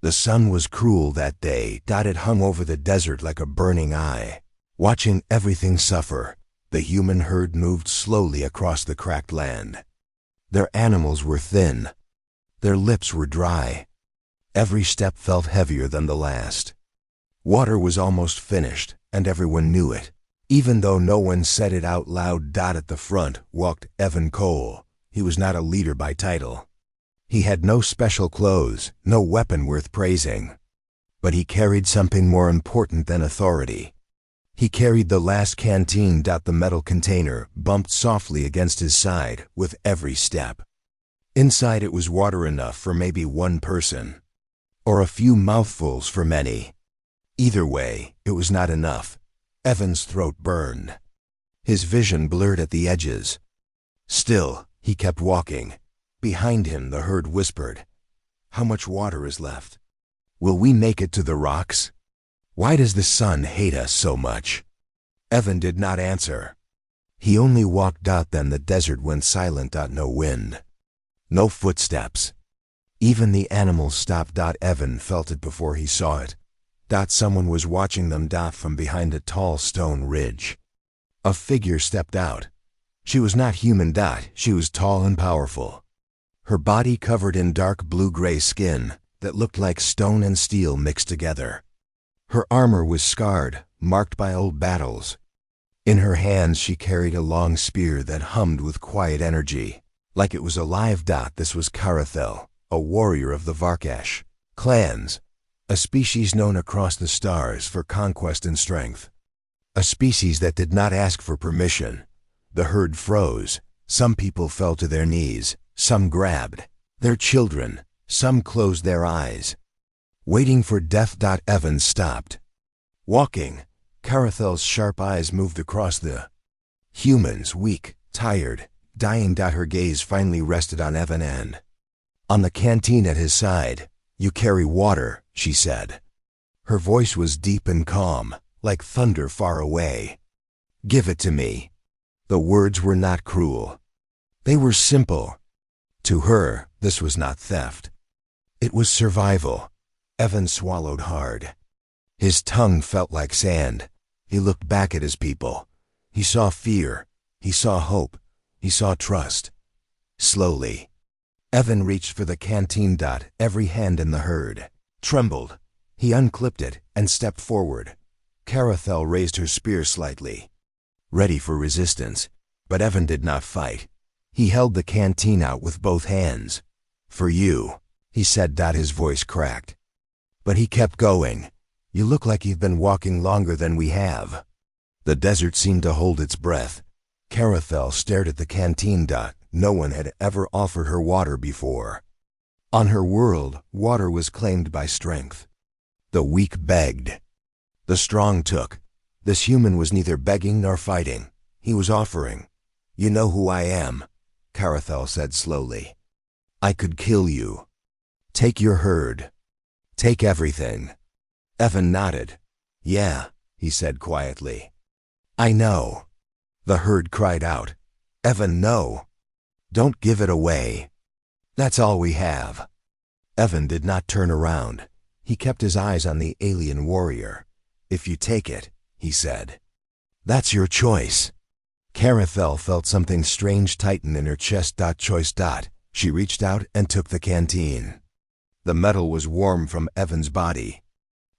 The sun was cruel that day. It hung over the desert like a burning eye. Watching everything suffer, the human herd moved slowly across the cracked land. Their animals were thin. Their lips were dry. Every step felt heavier than the last. Water was almost finished, and everyone knew it. Even though no one said it out loud. At the front walked Evan Cole. He was not a leader by title. He had no special clothes, no weapon worth praising. But he carried something more important than authority. He carried the last canteen. The metal container bumped softly against his side with every step. Inside it was water enough for maybe one person, or a few mouthfuls for many. Either way, it was not enough. Evan's throat burned. His vision blurred at the edges. Still, he kept walking. Behind him, the herd whispered, "How much water is left? Will we make it to the rocks? Why does the sun hate us so much?" Evan did not answer. He only walked. Then the desert went silent. No wind. No footsteps. Even the animals stopped. Evan felt it before he saw it. Someone was watching them. From behind a tall stone ridge. A figure stepped out. She was not human. She was tall and powerful. Her body covered in dark blue-gray skin that looked like stone and steel mixed together. Her armor was scarred, marked by old battles. In her hands she carried a long spear that hummed with quiet energy, like it was alive. This was Carathel, a warrior of the Varkesh clans, a species known across the stars for conquest and strength. A species that did not ask for permission. The herd froze. Some people fell to their knees. Some grabbed their children. Some closed their eyes, waiting for death. Evan stopped walking. Carathel's sharp eyes moved across the humans, weak, tired, dying. Her gaze finally rested on Evan and on the canteen at his side. "You carry water," she said. Her voice was deep and calm, like thunder far away. "Give it to me." The words were not cruel. They were simple. To her, this was not theft. It was survival. Evan swallowed hard. His tongue felt like sand. He looked back at his people. He saw fear. He saw hope. He saw trust. Slowly, Evan reached for the canteen. Every hand in the herd trembled. He unclipped it and stepped forward. Carathel raised her spear slightly, ready for resistance, but Evan did not fight. He held the canteen out with both hands. "For you," he said. His voice cracked. But he kept going. "You look like you've been walking longer than we have." The desert seemed to hold its breath. Carathel stared at the canteen. No one had ever offered her water before. On her world, water was claimed by strength. The weak begged. The strong took. This human was neither begging nor fighting. He was offering. "You know who I am," Carathel said slowly. "I could kill you. Take your herd. Take everything." Evan nodded. "Yeah," he said quietly. "I know." The herd cried out. "Evan, no. Don't give it away. That's all we have." Evan did not turn around. He kept his eyes on the alien warrior. "If you take it," he said, "that's your choice." Carathel felt something strange tighten in her chest. Choice. She reached out and took the canteen. The metal was warm from Evan's body.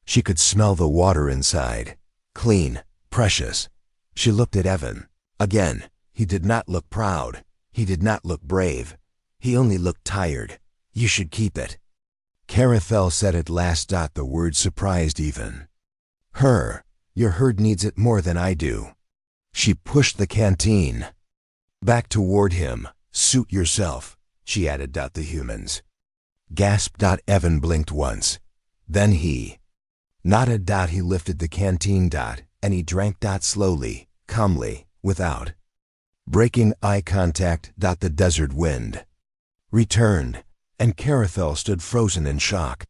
She could smell the water inside. Clean, precious. She looked at Evan. Again, he did not look proud. He did not look brave. He only looked tired. "You should keep it." Carathel said at last. The word surprised even her. "Your herd needs it more than I do." She pushed the canteen back toward him. "Suit yourself," she added. The humans gasped. Evan blinked once. Then he nodded. He lifted the canteen. And he drank. Slowly, calmly, without breaking eye contact. The desert wind returned, and Carathel stood frozen in shock,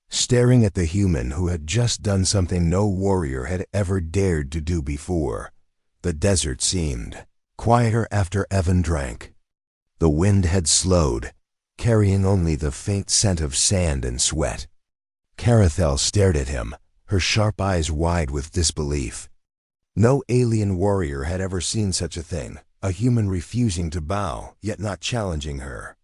staring at the human who had just done something no warrior had ever dared to do before. The desert seemed quieter after Evan drank. The wind had slowed, carrying only the faint scent of sand and sweat. Carathel stared at him, her sharp eyes wide with disbelief. No alien warrior had ever seen such a thing, a human refusing to bow, yet not challenging her.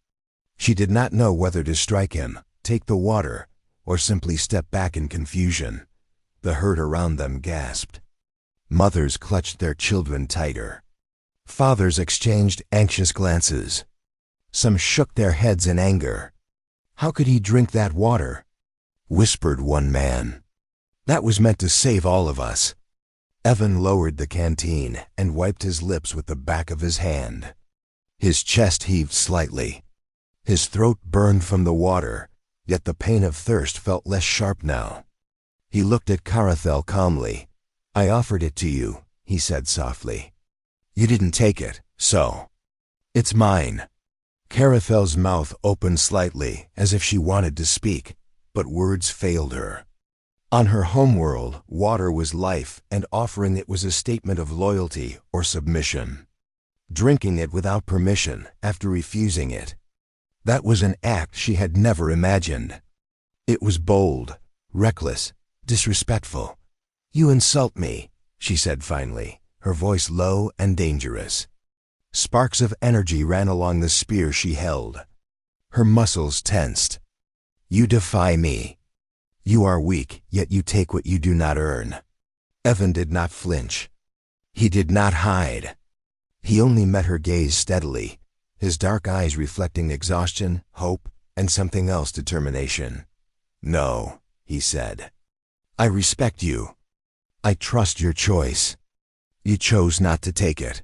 She did not know whether to strike him, take the water, or simply step back in confusion. The herd around them gasped. Mothers clutched their children tighter. Fathers exchanged anxious glances. Some shook their heads in anger. "How could he drink that water?" whispered one man. "That was meant to save all of us." Evan lowered the canteen and wiped his lips with the back of his hand. His chest heaved slightly. His throat burned from the water, yet the pain of thirst felt less sharp now. He looked at Carathel calmly. "I offered it to you," he said softly. "You didn't take it, so it's mine." Carathel's mouth opened slightly, as if she wanted to speak, but words failed her. On her homeworld, water was life, and offering it was a statement of loyalty or submission. Drinking it without permission, after refusing it, that was an act she had never imagined. It was bold, reckless, disrespectful. "You insult me," she said finally, her voice low and dangerous. Sparks of energy ran along the spear she held. Her muscles tensed. "You defy me. You are weak, yet you take what you do not earn." Evan did not flinch. He did not hide. He only met her gaze steadily, his dark eyes reflecting exhaustion, hope, and something else, determination. "No," he said. "I respect you. I trust your choice. You chose not to take it.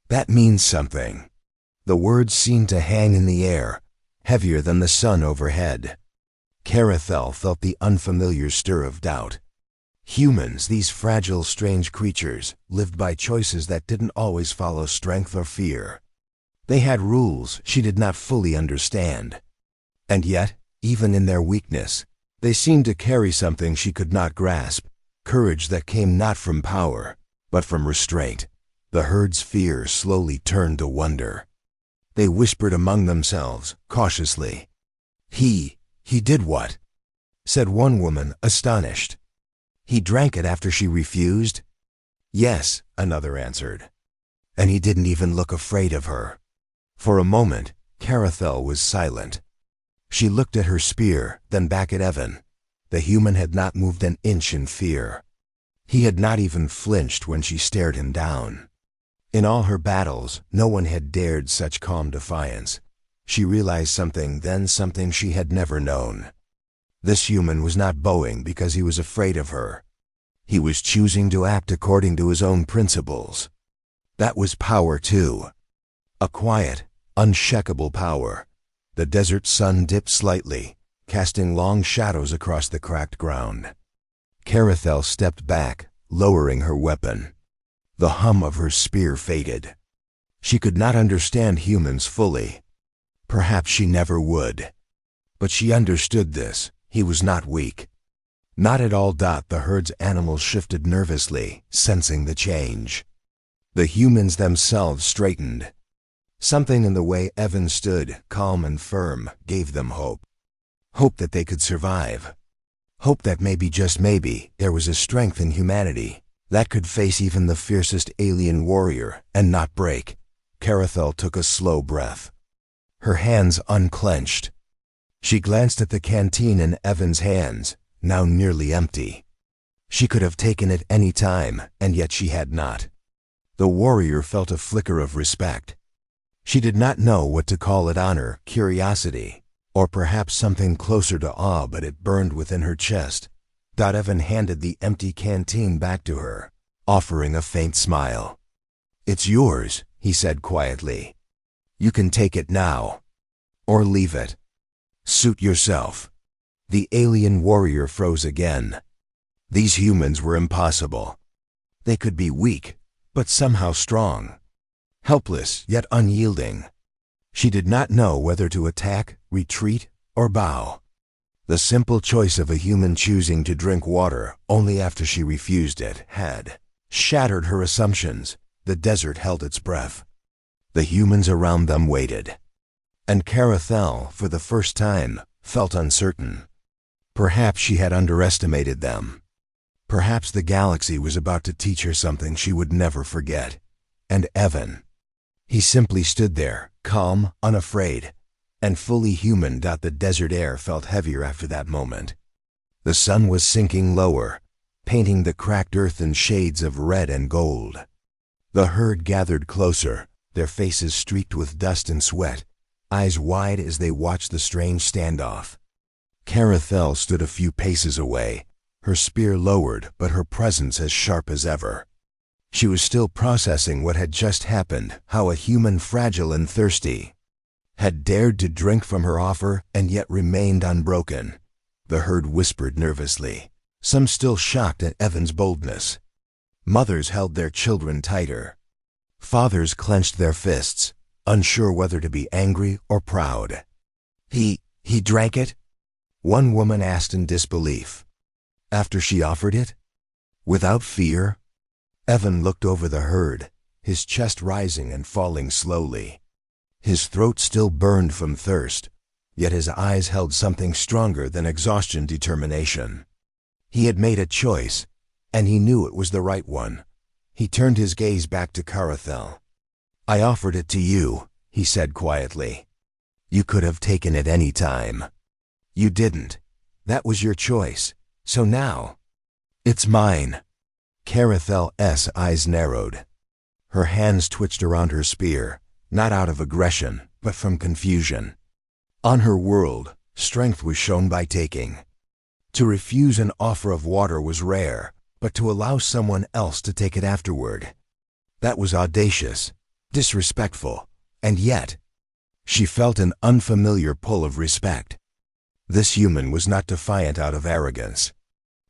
That means something." The words seemed to hang in the air, heavier than the sun overhead. Carathel felt the unfamiliar stir of doubt. Humans, these fragile, strange creatures, lived by choices that didn't always follow strength or fear. They had rules she did not fully understand. And yet, even in their weakness, they seemed to carry something she could not grasp, courage that came not from power, but from restraint. The herd's fear slowly turned to wonder. They whispered among themselves, cautiously. He did what?" said one woman, astonished. "He drank it after she refused?" "Yes," another answered. "And he didn't even look afraid of her." For a moment, Carathel was silent. She looked at her spear, then back at Evan. The human had not moved an inch in fear. He had not even flinched when she stared him down. In all her battles, no one had dared such calm defiance. She realized something then, something she had never known. This human was not bowing because he was afraid of her. He was choosing to act according to his own principles. That was power too. A quiet, unshakable power. The desert sun dipped slightly, casting long shadows across the cracked ground. Carathel stepped back, lowering her weapon. The hum of her spear faded. She could not understand humans fully. Perhaps she never would. But she understood this. He was not weak. Not at all. The herd's animals shifted nervously, sensing the change. The humans themselves straightened. Something in the way Evan stood, calm and firm, gave them hope. Hope that they could survive. Hope that maybe, just maybe, there was a strength in humanity that could face even the fiercest alien warrior and not break. Carathel took a slow breath. Her hands unclenched. She glanced at the canteen in Evan's hands, now nearly empty. She could have taken it any time, and yet she had not. The warrior felt a flicker of respect. She did not know what to call it, honor, curiosity, or perhaps something closer to awe, but it burned within her chest. Evan handed the empty canteen back to her, offering a faint smile. "It's yours," he said quietly. "You can take it now. Or leave it. Suit yourself." The alien warrior froze again. These humans were impossible. They could be weak, but somehow strong. Helpless, yet unyielding. She did not know whether to attack, retreat, or bow. The simple choice of a human choosing to drink water only after she refused it had shattered her assumptions. The desert held its breath. The humans around them waited. And Carathel, for the first time, felt uncertain. Perhaps she had underestimated them. Perhaps the galaxy was about to teach her something she would never forget. And Evan. He simply stood there, calm, unafraid, and fully human. The desert air felt heavier after that moment. The sun was sinking lower, painting the cracked earth in shades of red and gold. The herd gathered closer, their faces streaked with dust and sweat, eyes wide as they watched the strange standoff. Carathel stood a few paces away, her spear lowered but her presence as sharp as ever. She was still processing what had just happened, how a human fragile and thirsty had dared to drink from her offer and yet remained unbroken. The herd whispered nervously, some still shocked at Evan's boldness. Mothers held their children tighter. Fathers clenched their fists, unsure whether to be angry or proud. He drank it? One woman asked in disbelief. After she offered it? Without fear? Evan looked over the herd, his chest rising and falling slowly. His throat still burned from thirst, yet his eyes held something stronger than exhaustion: determination. He had made a choice, and he knew it was the right one. He turned his gaze back to Carathel. "I offered it to you," he said quietly. "You could have taken it any time. You didn't. That was your choice. So now, it's mine." Carathel's eyes narrowed. Her hands twitched around her spear, not out of aggression, but from confusion. On her world, strength was shown by taking. To refuse an offer of water was rare, but to allow someone else to take it afterward, that was audacious, disrespectful, and yet, she felt an unfamiliar pull of respect. This human was not defiant out of arrogance.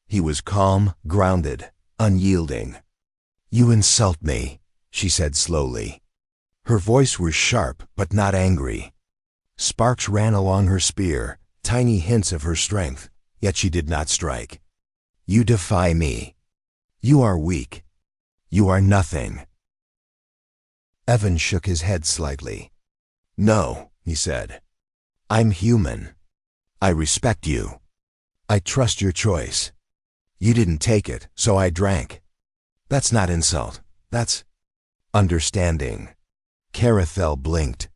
He was calm, grounded, unyielding. "You insult me," she said slowly. Her voice was sharp but not angry. Sparks ran along her spear, tiny hints of her strength, yet she did not strike. "You defy me. You are weak. You are nothing." Evan shook his head slightly. "No," he said. "I'm human. I respect you. I trust your choice. You didn't take it, so I drank. That's not insult. That's understanding." Carathel blinked.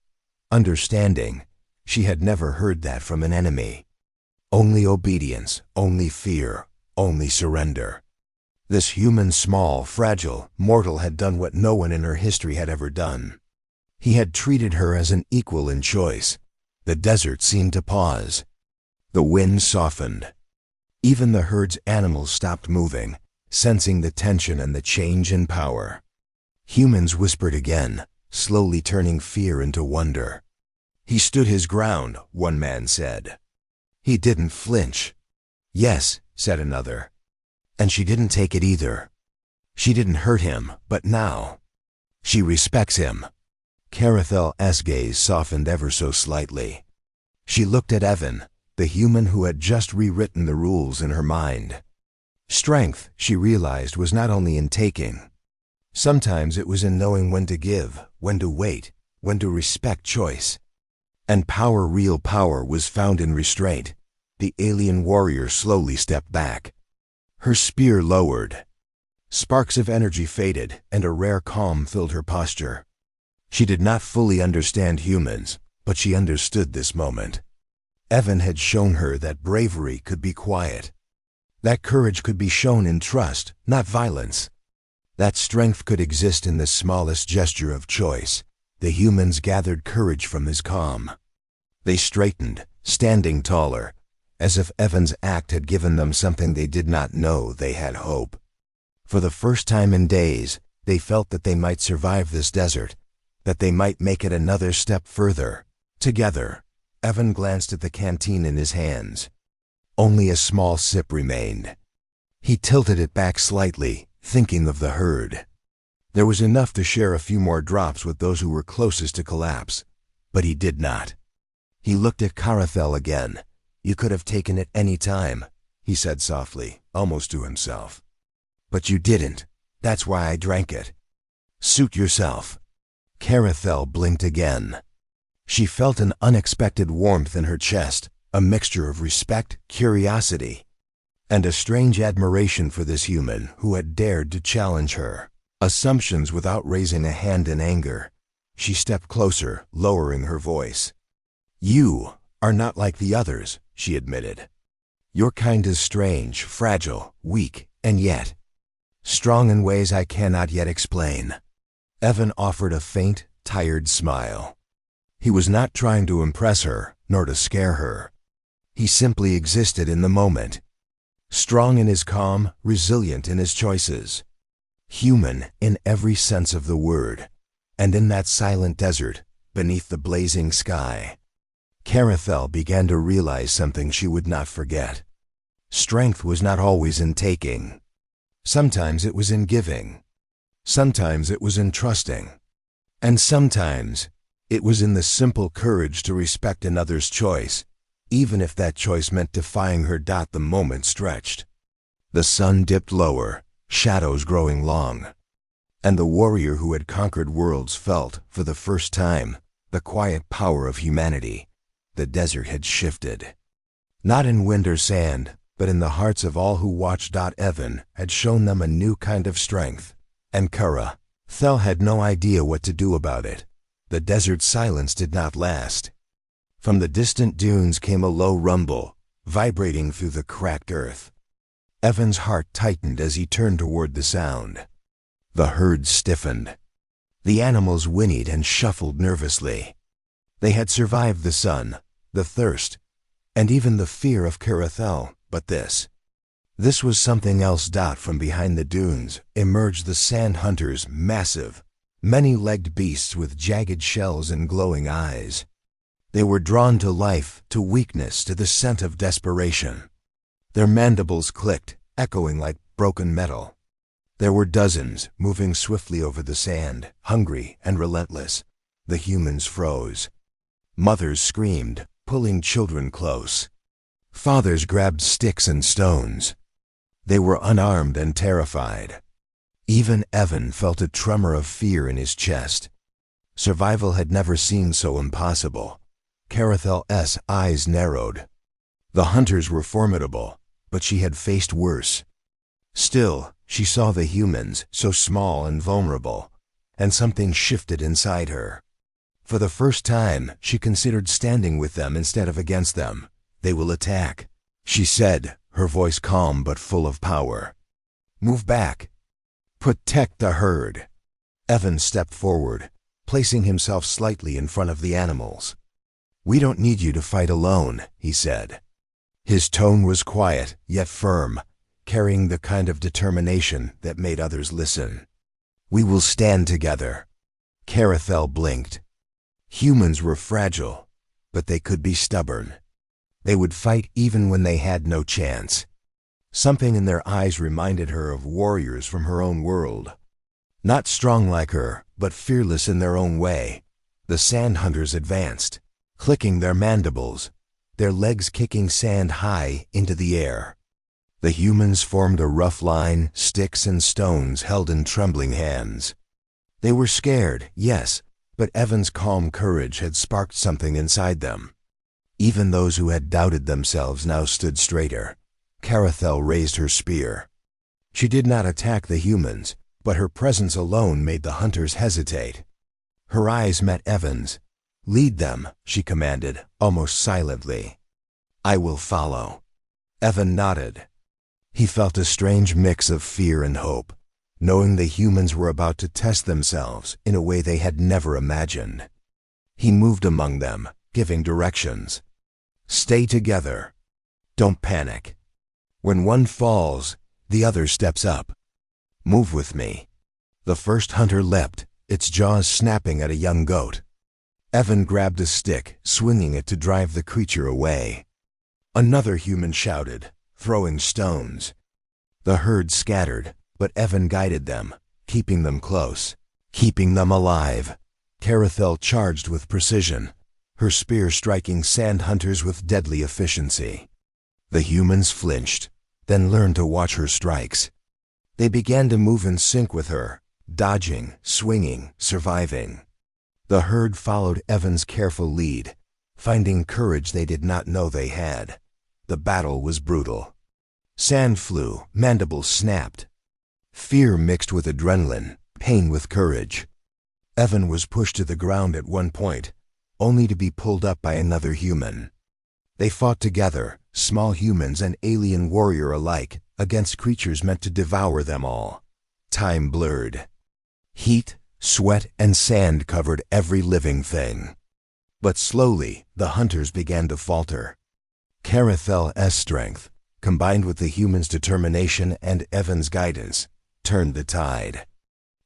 Understanding. She had never heard that from an enemy. Only obedience, only fear, only surrender. This human, small, fragile, mortal had done what no one in her history had ever done. He had treated her as an equal in choice. The desert seemed to pause. The wind softened. Even the herd's animals stopped moving, sensing the tension and the change in power. Humans whispered again, slowly turning fear into wonder. "He stood his ground," one man said. "He didn't flinch." "Yes," said another. "And she didn't take it either. She didn't hurt him, but now she respects him." Carathel's gaze softened ever so slightly. She looked at Evan, the human who had just rewritten the rules in her mind. Strength, she realized, was not only in taking. Sometimes it was in knowing when to give, when to wait, when to respect choice. And power, real power, was found in restraint. The alien warrior slowly stepped back. Her spear lowered. Sparks of energy faded, and a rare calm filled her posture. She did not fully understand humans, but she understood this moment. Evan had shown her that bravery could be quiet. That courage could be shown in trust, not violence. That strength could exist in the smallest gesture of choice. The humans gathered courage from his calm. They straightened, standing taller, as if Evan's act had given them something they did not know. They had hope. For the first time in days, they felt that they might survive this desert, that they might make it another step further. Together. Evan glanced at the canteen in his hands. Only a small sip remained. He tilted it back slightly, thinking of the herd. There was enough to share a few more drops with those who were closest to collapse, but he did not. He looked at Carathel again. "You could have taken it any time," he said softly, almost to himself. "But you didn't. That's why I drank it. Suit yourself." Carathel blinked again. She felt an unexpected warmth in her chest, a mixture of respect, curiosity, and a strange admiration for this human who had dared to challenge her assumptions without raising a hand in anger. She stepped closer, lowering her voice. "You are not like the others," she admitted. "Your kind is strange, fragile, weak, and yet strong in ways I cannot yet explain." Evan offered a faint, tired smile. He was not trying to impress her, nor to scare her. He simply existed in the moment, strong in his calm, resilient in his choices, human in every sense of the word. And in that silent desert, beneath the blazing sky, Carathel began to realize something she would not forget. Strength was not always in taking. Sometimes it was in giving. Sometimes it was in trusting. And sometimes it was in the simple courage to respect another's choice, even if that choice meant defying her. The moment stretched. The sun dipped lower, shadows growing long, and the warrior who had conquered worlds felt, for the first time, the quiet power of humanity. The desert had shifted. Not in wind or sand, but in the hearts of all who watched. Evan had shown them a new kind of strength, and Carathel had no idea what to do about it. The desert silence did not last. From the distant dunes came a low rumble, vibrating through the cracked earth. Evan's heart tightened as he turned toward the sound. The herd stiffened. The animals whinnied and shuffled nervously. They had survived the sun, the thirst, and even the fear of Carathel, but this was something else. From behind the dunes emerged the sand hunters, massive, many-legged beasts with jagged shells and glowing eyes. They were drawn to life, to weakness, to the scent of desperation. Their mandibles clicked, echoing like broken metal. There were dozens, moving swiftly over the sand, hungry and relentless. The humans froze. Mothers screamed, pulling children close. Fathers grabbed sticks and stones. They were unarmed and terrified. Even Evan felt a tremor of fear in his chest. Survival had never seemed so impossible. Carathel's eyes narrowed. The hunters were formidable, but she had faced worse. Still, she saw the humans, so small and vulnerable, and something shifted inside her. For the first time, she considered standing with them instead of against them. "They will attack," she said, her voice calm but full of power. "Move back. Protect the herd." Evan stepped forward, placing himself slightly in front of the animals. "We don't need you to fight alone," he said. His tone was quiet, yet firm, carrying the kind of determination that made others listen. "We will stand together." Carathel blinked. Humans were fragile, but they could be stubborn. They would fight even when they had no chance. Something in their eyes reminded her of warriors from her own world. Not strong like her, but fearless in their own way. The sand hunters advanced, clicking their mandibles, their legs kicking sand high into the air. The humans formed a rough line, sticks and stones held in trembling hands. They were scared, yes, but Evan's calm courage had sparked something inside them. Even those who had doubted themselves now stood straighter. Carathel raised her spear. She did not attack the humans, but her presence alone made the hunters hesitate. Her eyes met Evan's. "Lead them," she commanded, almost silently. "I will follow." Evan nodded. He felt a strange mix of fear and hope, knowing the humans were about to test themselves in a way they had never imagined. He moved among them, giving directions. "Stay together. Don't panic. When one falls, the other steps up. Move with me." The first hunter leapt, its jaws snapping at a young goat. Evan grabbed a stick, swinging it to drive the creature away. Another human shouted, throwing stones. The herd scattered, but Evan guided them, keeping them close, keeping them alive. Carathel charged with precision, her spear striking sand hunters with deadly efficiency. The humans flinched, then learned to watch her strikes. They began to move in sync with her, dodging, swinging, surviving. The herd followed Evan's careful lead, finding courage they did not know they had. The battle was brutal. Sand flew, mandibles snapped. Fear mixed with adrenaline, pain with courage. Evan was pushed to the ground at one point, only to be pulled up by another human. They fought together, small humans and alien warrior alike, against creatures meant to devour them all. Time blurred. Heat, sweat, and sand covered every living thing. But slowly, the hunters began to falter. Carathel's strength, combined with the humans' determination and Evan's guidance, turned the tide.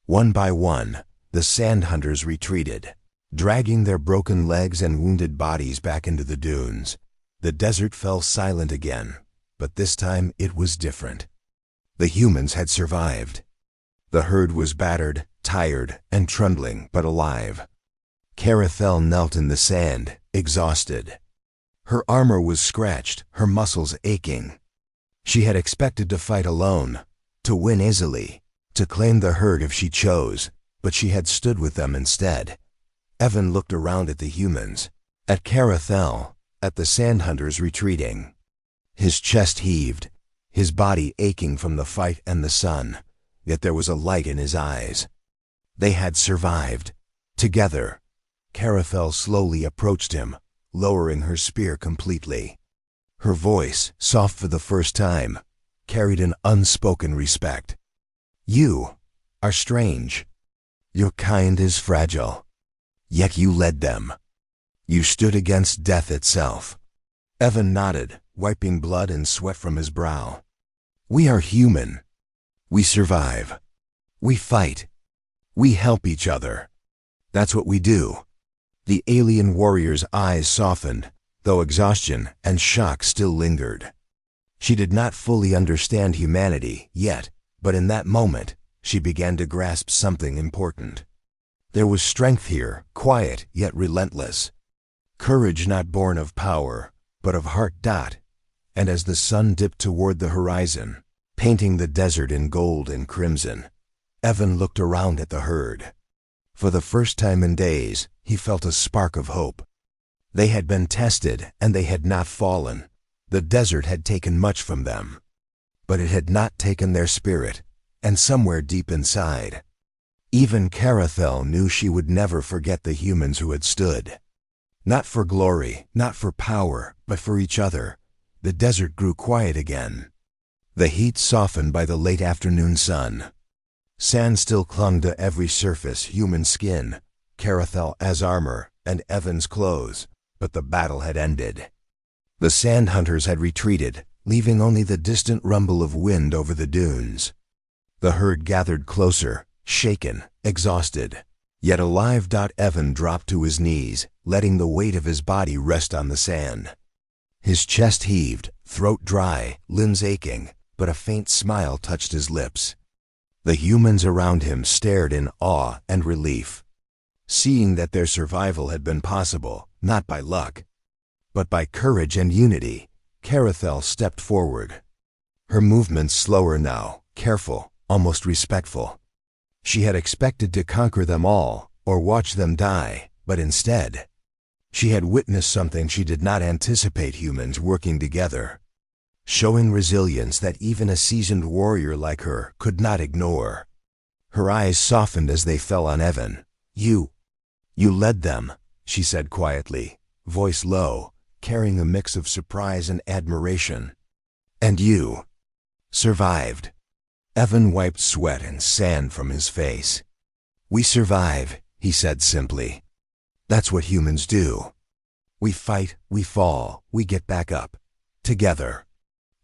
One by one, the sand hunters retreated, dragging their broken legs and wounded bodies back into the dunes. The desert fell silent again, but this time it was different. The humans had survived. The herd was battered, tired, and trembling, but alive. Carathel knelt in the sand, exhausted. Her armor was scratched, her muscles aching. She had expected to fight alone, to win easily, to claim the herd if she chose, but she had stood with them instead. Evan looked around at the humans, at Carathel, at the sand hunters retreating. His chest heaved, his body aching from the fight and the sun, yet there was a light in his eyes. They had survived. Together. Carathel slowly approached him, lowering her spear completely. Her voice, soft for the first time, carried an unspoken respect. You are strange. Your kind is fragile. Yet you led them. You stood against death itself. Evan nodded, wiping blood and sweat from his brow. We are human. We survive. We fight. We help each other. That's what we do. The alien warrior's eyes softened, though exhaustion and shock still lingered. She did not fully understand humanity yet, but in that moment, she began to grasp something important. There was strength here, quiet yet relentless. Courage not born of power, but of heart. And as the sun dipped toward the horizon, painting the desert in gold and crimson, Evan looked around at the herd. For the first time in days, he felt a spark of hope. They had been tested, and they had not fallen. The desert had taken much from them. But it had not taken their spirit, and somewhere deep inside, even Carathel knew she would never forget the humans who had stood. Not for glory, not for power, but for each other. The desert grew quiet again. The heat softened by the late afternoon sun. Sand still clung to every surface, human skin, Carathel's armor, and Evan's clothes, but the battle had ended. The sand hunters had retreated, leaving only the distant rumble of wind over the dunes. The herd gathered closer, shaken, exhausted, yet alive. Evan dropped to his knees, letting the weight of his body rest on the sand. His chest heaved, throat dry, limbs aching, but a faint smile touched his lips. The humans around him stared in awe and relief, seeing that their survival had been possible, not by luck, but by courage and unity. Carathel stepped forward. Her movements slower now, careful, almost respectful. She had expected to conquer them all, or watch them die, but instead, she had witnessed something she did not anticipate: humans working together, showing resilience that even a seasoned warrior like her could not ignore. Her eyes softened as they fell on Evan. You led them, she said quietly, voice low, carrying a mix of surprise and admiration. And you survived. Evan wiped sweat and sand from his face. We survive, he said simply. That's what humans do. We fight, we fall, we get back up. Together.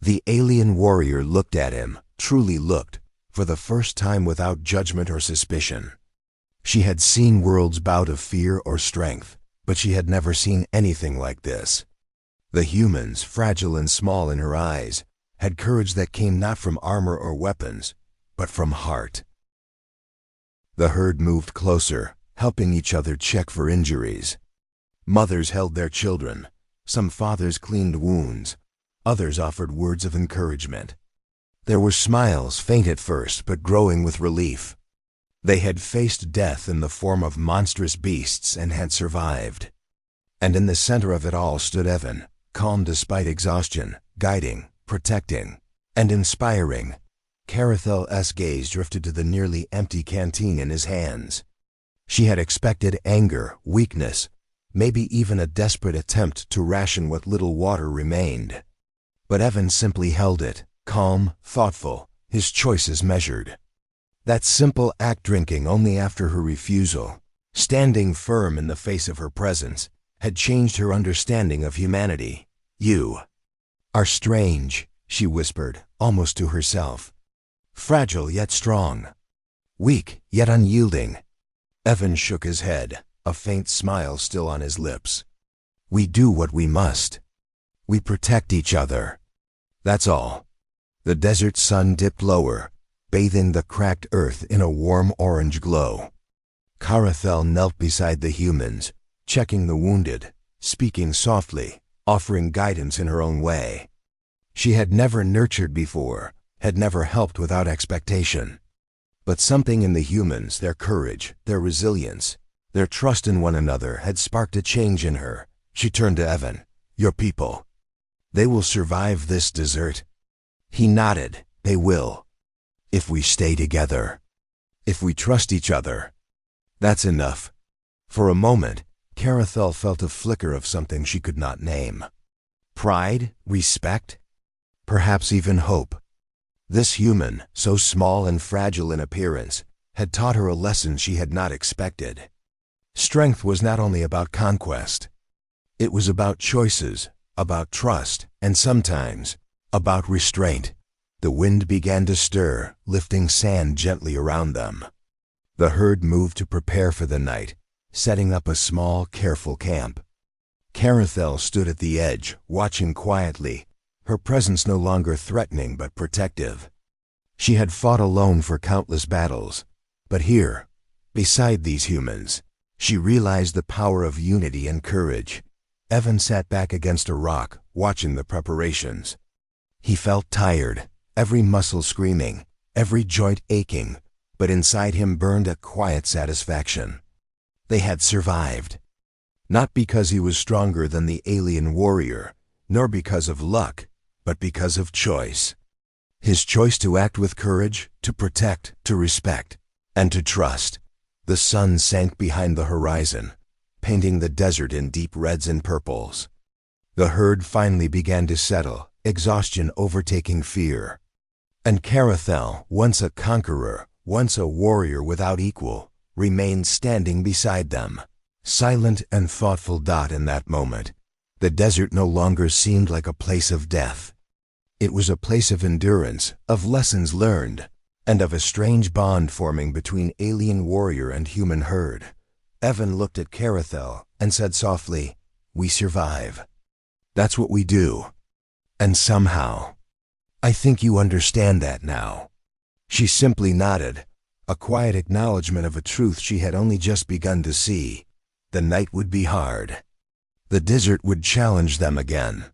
The alien warrior looked at him, truly looked, for the first time without judgment or suspicion. She had seen worlds bow to fear or strength, but she had never seen anything like this. The humans, fragile and small in her eyes, had courage that came not from armor or weapons, but from heart. The herd moved closer, helping each other check for injuries. Mothers held their children. Some fathers cleaned wounds. Others offered words of encouragement. There were smiles, faint at first, but growing with relief. They had faced death in the form of monstrous beasts and had survived. And in the center of it all stood Evan, calm despite exhaustion, guiding, protecting, and inspiring. Carathel's gaze drifted to the nearly empty canteen in his hands. She had expected anger, weakness, maybe even a desperate attempt to ration what little water remained. But Evan simply held it, calm, thoughtful, his choices measured. That simple act, drinking only after her refusal, standing firm in the face of her presence, had changed her understanding of humanity. "You are strange," she whispered, almost to herself. "Fragile yet strong. Weak yet unyielding." Evan shook his head, a faint smile still on his lips. "We do what we must. We protect each other. That's all." The desert sun dipped lower, bathing the cracked earth in a warm orange glow. Carathel knelt beside the humans, checking the wounded, speaking softly, offering guidance in her own way. She had never nurtured before, had never helped without expectation. But something in the humans, their courage, their resilience, their trust in one another, had sparked a change in her. She turned to Evan. "Your people, they will survive this desert?" He nodded. "They will. If we stay together. If we trust each other." "That's enough." For a moment, Carathel felt a flicker of something she could not name. Pride, respect, perhaps even hope. This human, so small and fragile in appearance, had taught her a lesson she had not expected. Strength was not only about conquest. It was about choices, about trust, and sometimes about restraint. The wind began to stir, lifting sand gently around them. The herd moved to prepare for the night, setting up a small, careful camp. Carathel stood at the edge, watching quietly, her presence no longer threatening but protective. She had fought alone for countless battles, but here, beside these humans, she realized the power of unity and courage. Evan sat back against a rock, watching the preparations. He felt tired, every muscle screaming, every joint aching, but inside him burned a quiet satisfaction. They had survived. Not because he was stronger than the alien warrior, nor because of luck, but because of choice. His choice to act with courage, to protect, to respect, and to trust. The sun sank behind the horizon, painting the desert in deep reds and purples. The herd finally began to settle, exhaustion overtaking fear. And Carathel, once a conqueror, once a warrior without equal, remained standing beside them, silent and thoughtful. In that moment, the desert no longer seemed like a place of death. It was a place of endurance, of lessons learned, and of a strange bond forming between alien warrior and human herd. Evan looked at Carathel and said softly, "We survive. That's what we do. And somehow, I think you understand that now." She simply nodded, a quiet acknowledgement of a truth she had only just begun to see. The night would be hard. The desert would challenge them again.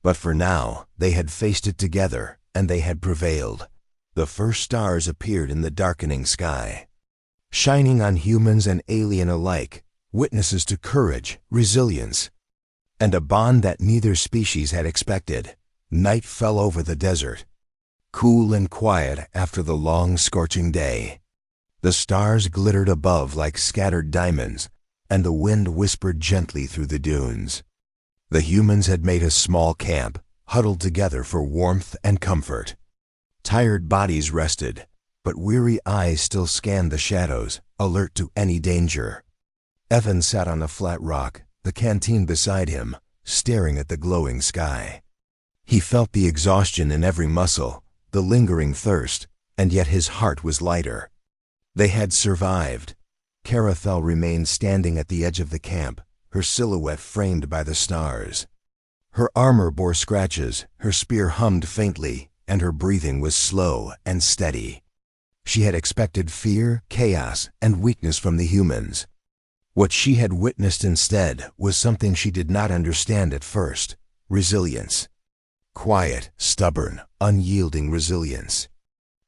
But for now, they had faced it together, and they had prevailed. The first stars appeared in the darkening sky, shining on humans and alien alike, witnesses to courage, resilience, and a bond that neither species had expected. Night fell over the desert, cool and quiet after the long, scorching day. The stars glittered above like scattered diamonds, and the wind whispered gently through the dunes. The humans had made a small camp, huddled together for warmth and comfort. Tired bodies rested, but weary eyes still scanned the shadows, alert to any danger. Evan sat on a flat rock, the canteen beside him, staring at the glowing sky. He felt the exhaustion in every muscle, the lingering thirst, and yet his heart was lighter. They had survived. Carathel remained standing at the edge of the camp, her silhouette framed by the stars. Her armor bore scratches, her spear hummed faintly, and her breathing was slow and steady. She had expected fear, chaos, and weakness from the humans. What she had witnessed instead was something she did not understand at first: resilience. Quiet, stubborn, unyielding resilience.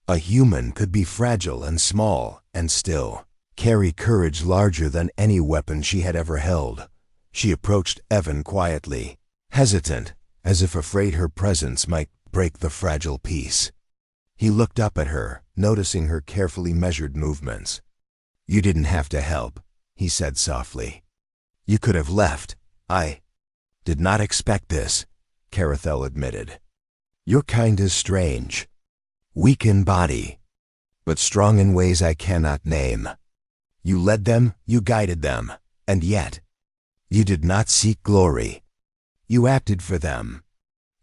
A human could be fragile and small, and still carry courage larger than any weapon she had ever held. She approached Evan quietly, hesitant, as if afraid her presence might break the fragile peace. He looked up at her, noticing her carefully measured movements. "You didn't have to help," he said softly. "You could have left. I did not expect this," Carathel admitted. "Your kind is strange. Weak in body, but strong in ways I cannot name. You led them, you guided them, and yet you did not seek glory. You acted for them."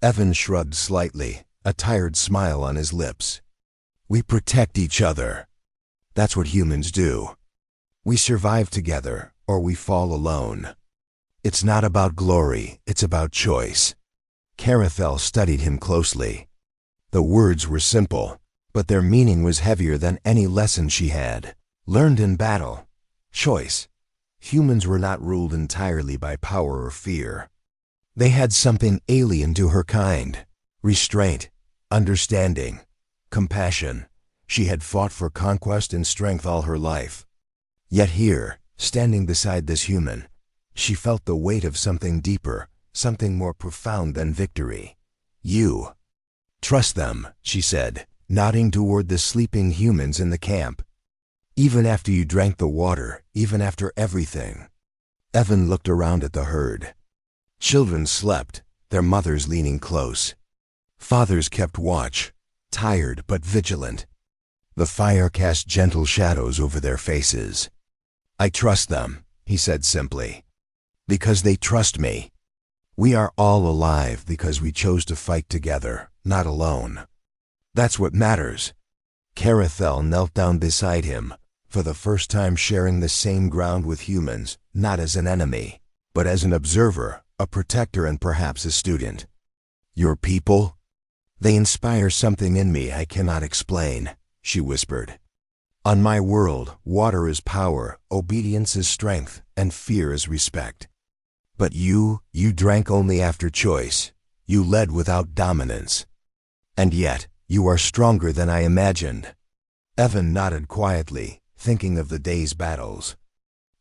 Evan shrugged slightly, a tired smile on his lips. "We protect each other. That's what humans do. We survive together, or we fall alone. It's not about glory, it's about choice." Carathel studied him closely. The words were simple, but their meaning was heavier than any lesson she had learned in battle. Choice. Humans were not ruled entirely by power or fear. They had something alien to her kind: restraint, understanding, compassion. She had fought for conquest and strength all her life. Yet here, standing beside this human, she felt the weight of something deeper, something more profound than victory. "You trust them," she said, nodding toward the sleeping humans in the camp. "Even after you drank the water, even after everything." Evan looked around at the herd. Children slept, their mothers leaning close. Fathers kept watch, tired but vigilant. The fire cast gentle shadows over their faces. "I trust them," he said simply, "because they trust me. We are all alive because we chose to fight together, not alone. That's what matters." Carathel knelt down beside him, for the first time sharing the same ground with humans, not as an enemy, but as an observer, a protector, and perhaps a student. "Your people? They inspire something in me I cannot explain," she whispered. "On my world, water is power, obedience is strength, and fear is respect. But you drank only after choice. You led without dominance. And yet, you are stronger than I imagined." Evan nodded quietly, thinking of the day's battles.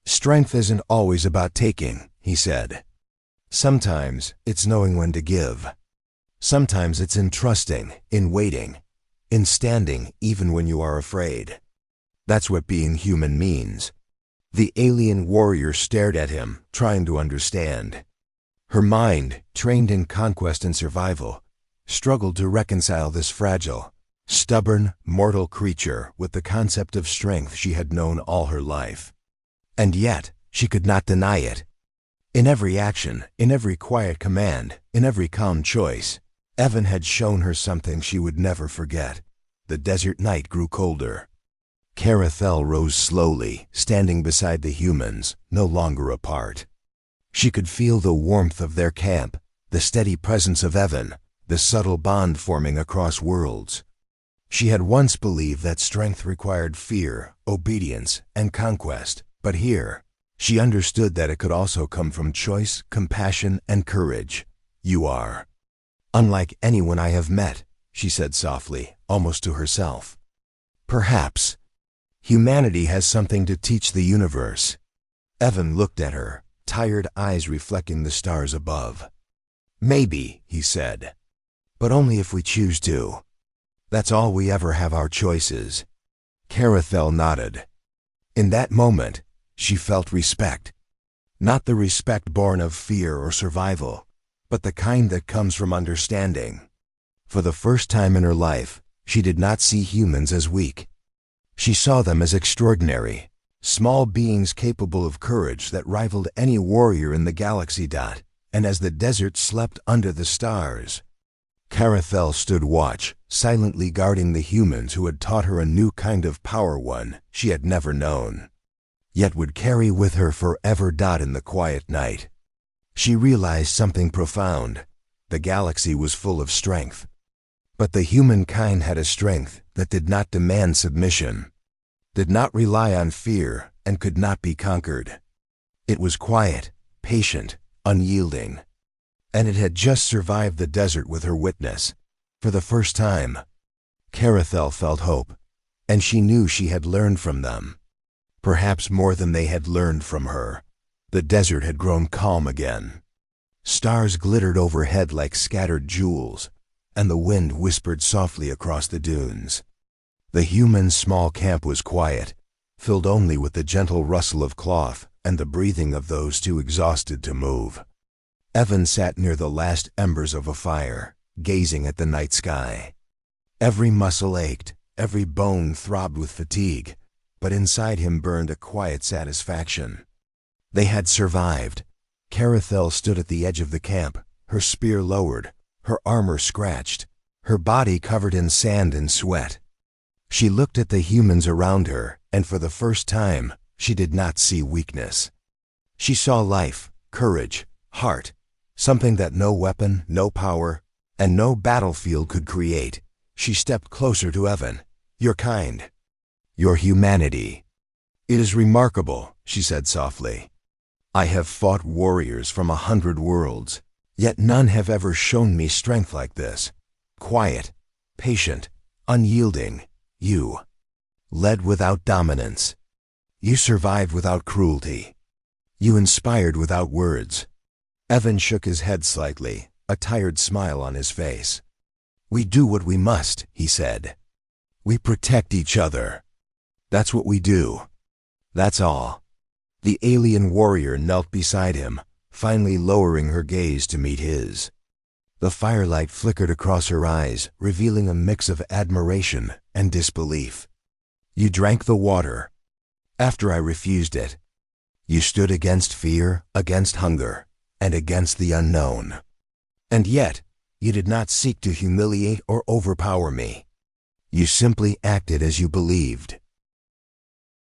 "Strength isn't always about taking," he said. "Sometimes it's knowing when to give. Sometimes it's in trusting, in waiting, in standing even when you are afraid. That's what being human means." The alien warrior stared at him, trying to understand. Her mind, trained in conquest and survival, struggled to reconcile this fragile, stubborn, mortal creature with the concept of strength she had known all her life. And yet, she could not deny it. In every action, in every quiet command, in every calm choice, Evan had shown her something she would never forget. The desert night grew colder. Carathel rose slowly, standing beside the humans, no longer apart. She could feel the warmth of their camp, the steady presence of Evan, the subtle bond forming across worlds. She had once believed that strength required fear, obedience, and conquest, but here, she understood that it could also come from choice, compassion, and courage. "You are unlike anyone I have met," she said softly, almost to herself. "Perhaps humanity has something to teach the universe." Evan looked at her, tired eyes reflecting the stars above. "Maybe," he said, "but only if we choose to. That's all we ever have, our choices." Carathel nodded. In that moment, she felt respect. Not the respect born of fear or survival, but the kind that comes from understanding. For the first time in her life, she did not see humans as weak. She saw them as extraordinary, small beings capable of courage that rivaled any warrior in the galaxy. And as the desert slept under the stars, Carathel stood watch, silently guarding the humans who had taught her a new kind of power, one she had never known, yet would carry with her forever. In the quiet night, she realized something profound. The galaxy was full of strength, but the humankind had a strength that did not demand submission, did not rely on fear, and could not be conquered. It was quiet, patient, unyielding, and it had just survived the desert with her witness. For the first time, Carathel felt hope, and she knew she had learned from them, perhaps more than they had learned from her. The desert had grown calm again. Stars glittered overhead like scattered jewels, and the wind whispered softly across the dunes. The humans' small camp was quiet, filled only with the gentle rustle of cloth and the breathing of those too exhausted to move. Evan sat near the last embers of a fire, gazing at the night sky. Every muscle ached, every bone throbbed with fatigue, but inside him burned a quiet satisfaction. They had survived. Carathel stood at the edge of the camp, her spear lowered, her armor scratched, her body covered in sand and sweat. She looked at the humans around her, and for the first time, she did not see weakness. She saw life, courage, heart, something that no weapon, no power, and no battlefield could create. She stepped closer to Evan. "Your kind. Your humanity. It is remarkable," she said softly. "I have fought warriors from 100 worlds, yet none have ever shown me strength like this. Quiet, patient, unyielding. You led without dominance. You survived without cruelty. You inspired without words." Evan shook his head slightly, a tired smile on his face. "We do what we must," he said. "We protect each other. That's what we do. That's all." The alien warrior knelt beside him, finally lowering her gaze to meet his. The firelight flickered across her eyes, revealing a mix of admiration and disbelief. "You drank the water. After I refused it. You stood against fear, against hunger, and against the unknown. And yet, you did not seek to humiliate or overpower me. You simply acted as you believed.